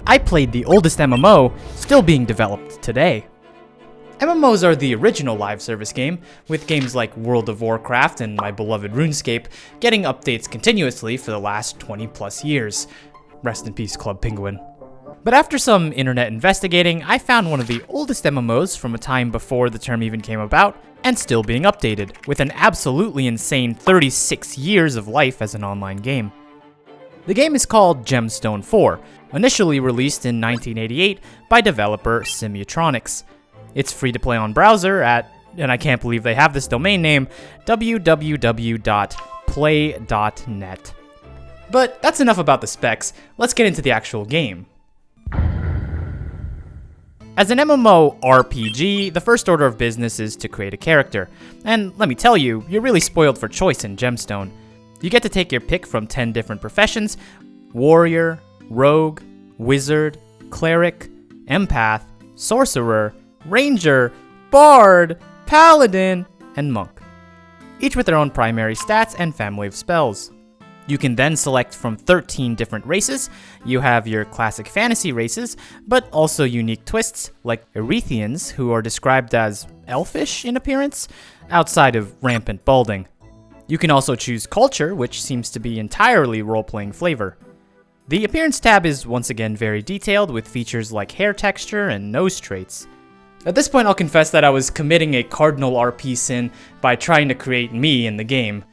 I played the oldest MMO still being developed today. MMOs are the original live service game, with games like World of Warcraft and my beloved Runescape getting updates continuously for the last 20 plus years. Rest in peace, Club Penguin. But after some internet investigating, I found one of the oldest MMOs from a time before the term even came about, and still being updated, with an absolutely insane 36 years of life as an online game. The game is called Gemstone IV, initially released in 1988 by developer Simulatronics. It's free to play on browser at, and I can't believe they have this domain name, www.play.net. But that's enough about the specs, let's get into the actual game. As an MMORPG, the first order of business is to create a character. And let me tell you, you're really spoiled for choice in Gemstone. You get to take your pick from 10 different professions: warrior, rogue, wizard, cleric, empath, sorcerer, ranger, bard, paladin, and monk. Each with their own primary stats and family of spells. You can then select from 13 different races. You have your classic fantasy races, but also unique twists like Erethians, who are described as elfish in appearance, outside of rampant balding. You can also choose culture, which seems to be entirely role-playing flavor. The appearance tab is once again very detailed, with features like hair texture and nose traits. At this point, I'll confess that I was committing a cardinal RP sin by trying to create me in the game,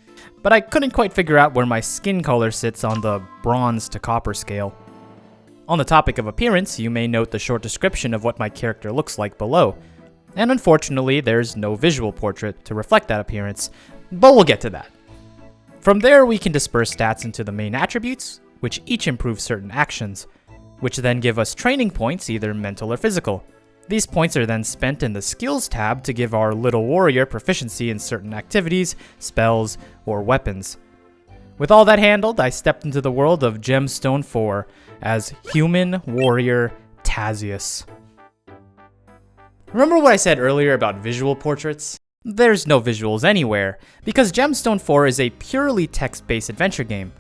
but I couldn't quite figure out where my skin color sits on the bronze to copper scale. On the topic of appearance, you may note the short description of what my character looks like below, and unfortunately there's no visual portrait to reflect that appearance, but we'll get to that. From there, we can disperse stats into the main attributes, which each improve certain actions, which then give us training points, either mental or physical. These points are then spent in the Skills tab to give our little warrior proficiency in certain activities, spells, or weapons. With all that handled, I stepped into the world of Gemstone IV as Human Warrior Tazius. Remember what I said earlier about visual portraits? There's no visuals anywhere, because Gemstone IV is a purely text-based adventure game.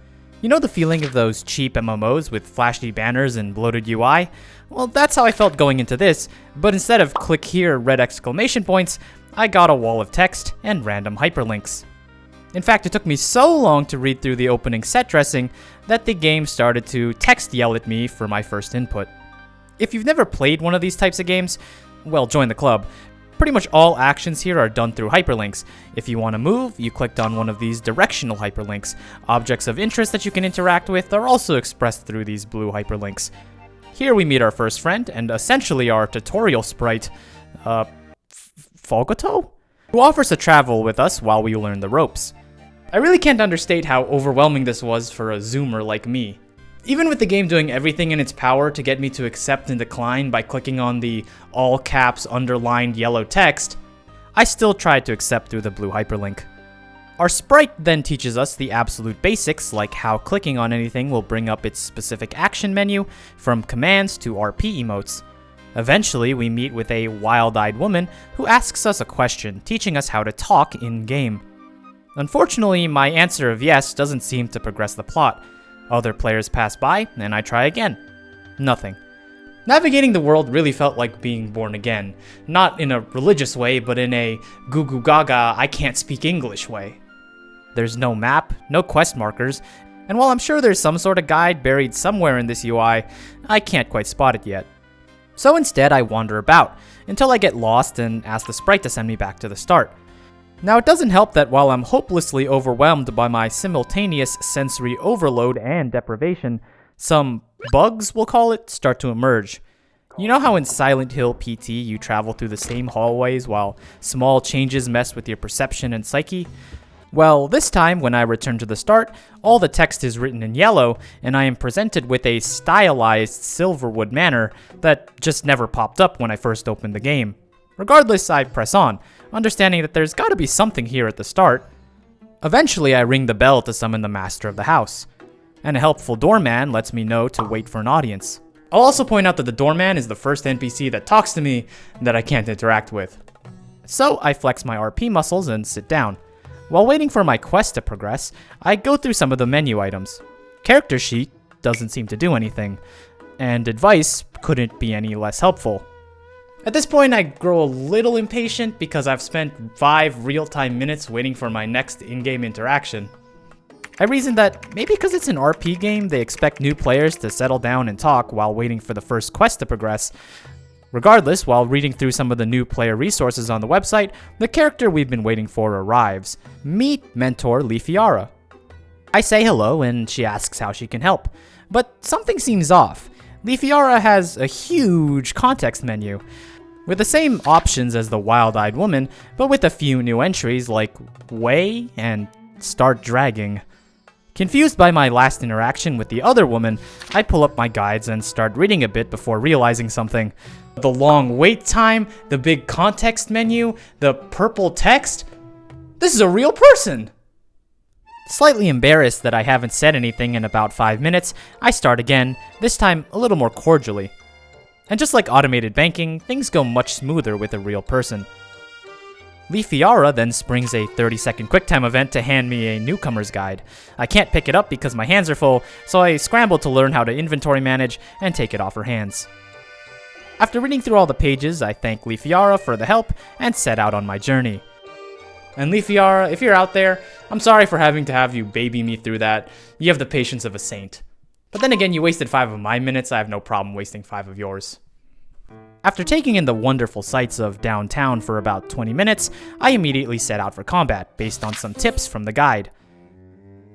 You know the feeling of those cheap MMOs with flashy banners and bloated UI? Well, that's how I felt going into this, but instead of click here red exclamation points, I got a wall of text and random hyperlinks. In fact, it took me so long to read through the opening set dressing that the game started to text yell at me for my first input. If you've never played one of these types of games, well, join the club. Pretty much all actions here are done through hyperlinks. If you want to move, you clicked on one of these directional hyperlinks. Objects of interest that you can interact with are also expressed through these blue hyperlinks. Here we meet our first friend, and essentially our tutorial sprite, Fogoto? Who offers to travel with us while we learn the ropes. I really can't understate how overwhelming this was for a zoomer like me. Even with the game doing everything in its power to get me to accept and decline by clicking on the all caps underlined yellow text, I still tried to accept through the blue hyperlink. Our sprite then teaches us the absolute basics, like how clicking on anything will bring up its specific action menu, from commands to RP emotes. Eventually, we meet with a wild-eyed woman who asks us a question, teaching us how to talk in-game. Unfortunately, my answer of yes doesn't seem to progress the plot. Other players pass by, and I try again. Nothing. Navigating the world really felt like being born again. Not in a religious way, but in a goo goo gaga, I can't speak English way. There's no map, no quest markers, and while I'm sure there's some sort of guide buried somewhere in this UI, I can't quite spot it yet. So instead, I wander about, until I get lost and ask the sprite to send me back to the start. Now, it doesn't help that while I'm hopelessly overwhelmed by my simultaneous sensory overload and deprivation, some bugs, we'll call it, start to emerge. You know how in Silent Hill PT you travel through the same hallways while small changes mess with your perception and psyche? Well, this time when I return to the start, all the text is written in yellow, and I am presented with a stylized Silverwood manner that just never popped up when I first opened the game. Regardless, I press on, understanding that there's gotta be something here at the start. Eventually, I ring the bell to summon the master of the house, and a helpful doorman lets me know to wait for an audience. I'll also point out that the doorman is the first NPC that talks to me that I can't interact with. So I flex my RP muscles and sit down. While waiting for my quest to progress, I go through some of the menu items. Character sheet doesn't seem to do anything. and advice couldn't be any less helpful. At this point, I grow a little impatient because I've spent 5 real-time minutes waiting for my next in-game interaction. I reasoned that maybe because it's an RP game, they expect new players to settle down and talk while waiting for the first quest to progress. Regardless, while reading through some of the new player resources on the website, the character we've been waiting for arrives. Meet mentor Leafiara. I say hello and she asks how she can help. But something seems off. Leafiara has a huge context menu, with the same options as the Wild-Eyed Woman, but with a few new entries like Way and Start Dragging. Confused by my last interaction with the other woman, I pull up my guides and start reading a bit before realizing something. The long wait time, the big context menu, the purple text. This is a real person! Slightly embarrassed that I haven't said anything in about 5 minutes, I start again, this time a little more cordially. And just like automated banking, things go much smoother with a real person. Leafiara then springs a 30-second QuickTime event to hand me a newcomer's guide. I can't pick it up because my hands are full, so I scramble to learn how to inventory manage and take it off her hands. After reading through all the pages, I thank Leafiara for the help and set out on my journey. And Leafiara, if you're out there, I'm sorry for having to have you baby me through that. You have the patience of a saint. But then again, you wasted 5 of my minutes, I have no problem wasting 5 of yours. After taking in the wonderful sights of downtown for about 20 minutes, I immediately set out for combat, based on some tips from the guide.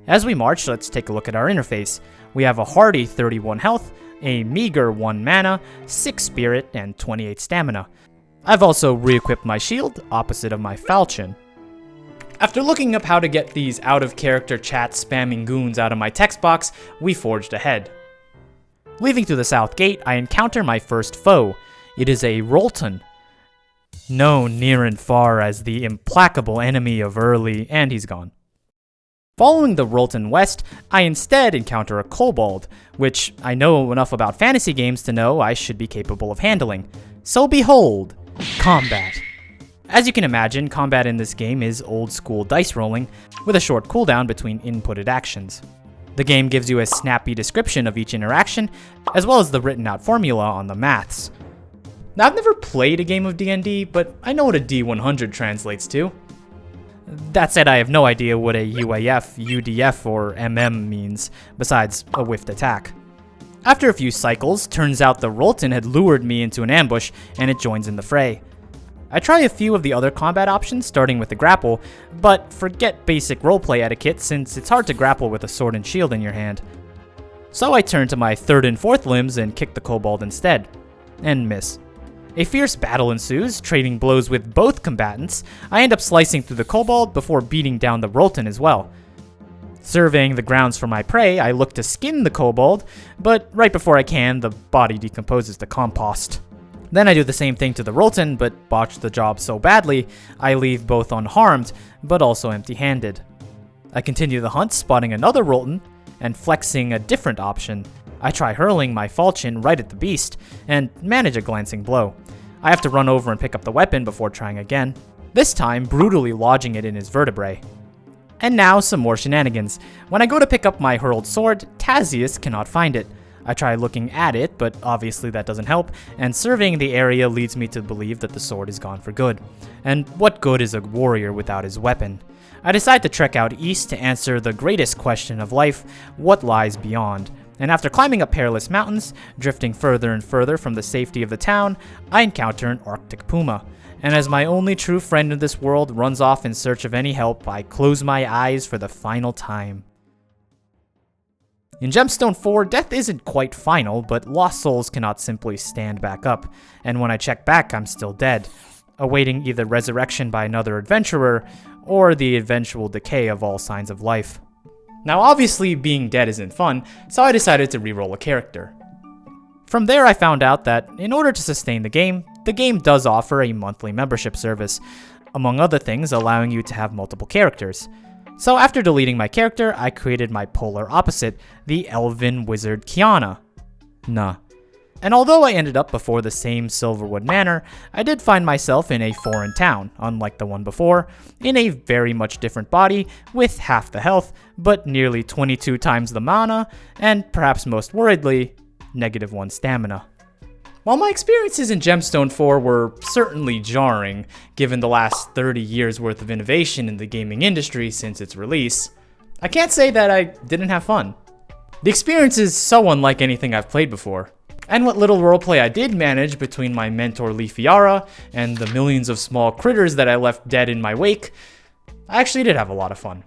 As we march, let's take a look at our interface. We have a hearty 31 health, a meager 1 mana, 6 spirit, and 28 stamina. I've also re-equipped my shield, opposite of my falchion. After looking up how to get these out-of-character chat spamming goons out of my text box, we forged ahead. Leaving through the south gate, I encounter my first foe. It is a Rolton, known near and far as the implacable enemy of early, and he's gone. Following the Rolton west, I instead encounter a kobold, which I know enough about fantasy games to know I should be capable of handling. So behold, combat. As you can imagine, combat in this game is old-school dice rolling, with a short cooldown between inputted actions. The game gives you a snappy description of each interaction, as well as the written-out formula on the maths. Now, I've never played a game of D&D, but I know what a D100 translates to. That said, I have no idea what a UAF, UDF, or MM means, besides a whiffed attack. After a few cycles, turns out the Rolton had lured me into an ambush, and it joins in the fray. I try a few of the other combat options, starting with the grapple, but forget basic roleplay etiquette since it's hard to grapple with a sword and shield in your hand. So I turn to my 3rd and 4th limbs and kick the kobold instead, and miss. A fierce battle ensues, trading blows with both combatants. I end up slicing through the kobold before beating down the Rolton as well. Surveying the grounds for my prey, I look to skin the kobold, but right before I can, the body decomposes to compost. Then I do the same thing to the Rolton, but botch the job so badly, I leave both unharmed, but also empty-handed. I continue the hunt, spotting another Rolton, and flexing a different option. I try hurling my falchion right at the beast, and manage a glancing blow. I have to run over and pick up the weapon before trying again, this time brutally lodging it in his vertebrae. And now some more shenanigans. When I go to pick up my hurled sword, Tazius cannot find it. I try looking at it, but obviously that doesn't help, and surveying the area leads me to believe that the sword is gone for good. And what good is a warrior without his weapon? I decide to trek out east to answer the greatest question of life, what lies beyond. And after climbing up perilous mountains, drifting further and further from the safety of the town, I encounter an Arctic puma. And as my only true friend in this world runs off in search of any help, I close my eyes for the final time. In Gemstone IV, death isn't quite final, but lost souls cannot simply stand back up, and when I check back, I'm still dead, awaiting either resurrection by another adventurer, or the eventual decay of all signs of life. Now obviously, being dead isn't fun, so I decided to reroll a character. From there I found out that, in order to sustain the game does offer a monthly membership service, among other things allowing you to have multiple characters. So after deleting my character, I created my polar opposite, the elven wizard Kiana. And although I ended up before the same Silverwood Manor, I did find myself in a foreign town, unlike the one before, in a very much different body, with half the health, but nearly 22 times the mana, and perhaps most worriedly, -1 stamina. While my experiences in Gemstone IV were certainly jarring, given the last 30 years worth of innovation in the gaming industry since its release, I can't say that I didn't have fun. The experience is so unlike anything I've played before. And what little roleplay I did manage between my mentor Leafiara and the millions of small critters that I left dead in my wake, I actually did have a lot of fun.